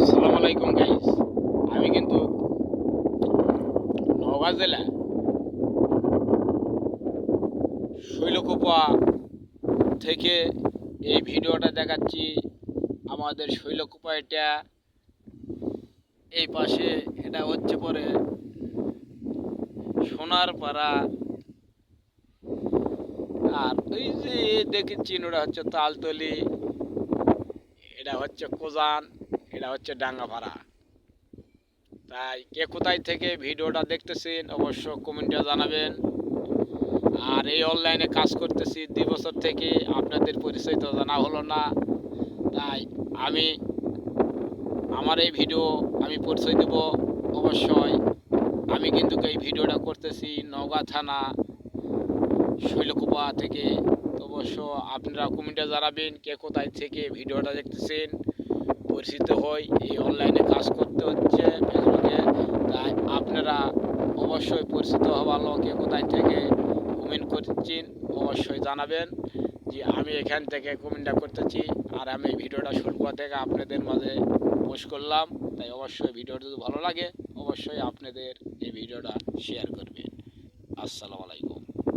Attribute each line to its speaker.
Speaker 1: আসসালামু আলাইকুম গাইস। আমি কিন্তু নওগাঁ জেলা শৈলকুপা থেকে এই ভিডিওটা দেখাচ্ছি। আমাদের শৈলকুপা এটা এই পাশে, এটা হচ্ছে পরে সোনার পাড়া। আর ওই যে দেখেছি ওটা হচ্ছে তালতলি, এটা হচ্ছে কোজান, এটা হচ্ছে ডাঙ্গাপাড়া। তাই কে কোথায় থেকে ভিডিওটা দেখতেছেন অবশ্য কমেন্টে জানাবেন। আর এই অনলাইনে কাজ করতেছি 2 বছর থেকে, আপনাদের পরিচয় তো জানা হলো না। তাই আমি আমার এই ভিডিও আমি পরিচয় দেব অবশ্যই। আমি কিন্তু এই ভিডিওটা করতেছি নওগাঁ থানা শৈলকুপা থেকে। তো অবশ্য আপনারা কমেন্টে জানাবেন কে কোথায় থেকে ভিডিওটা দেখতেছেন। পরিচিত হই, এই অনলাইনে কাজ করতে হচ্ছে ফেসবুকে। তাই আপনারা অবশ্যই পরিচিত হওয়ার কে কোথায় থেকে কমেন্ট করছেন অবশ্যই জানাবেন যে আমি এখান থেকে কমেন্টটা করতেছি। আর আমি ভিডিওটা শৈলকুপা থেকে আপনাদের মাঝে পোস্ট করলাম। তাই অবশ্যই ভিডিওটা যদি ভালো লাগে অবশ্যই আপনাদের এই ভিডিওটা শেয়ার করবেন। আসসালামু আলাইকুম।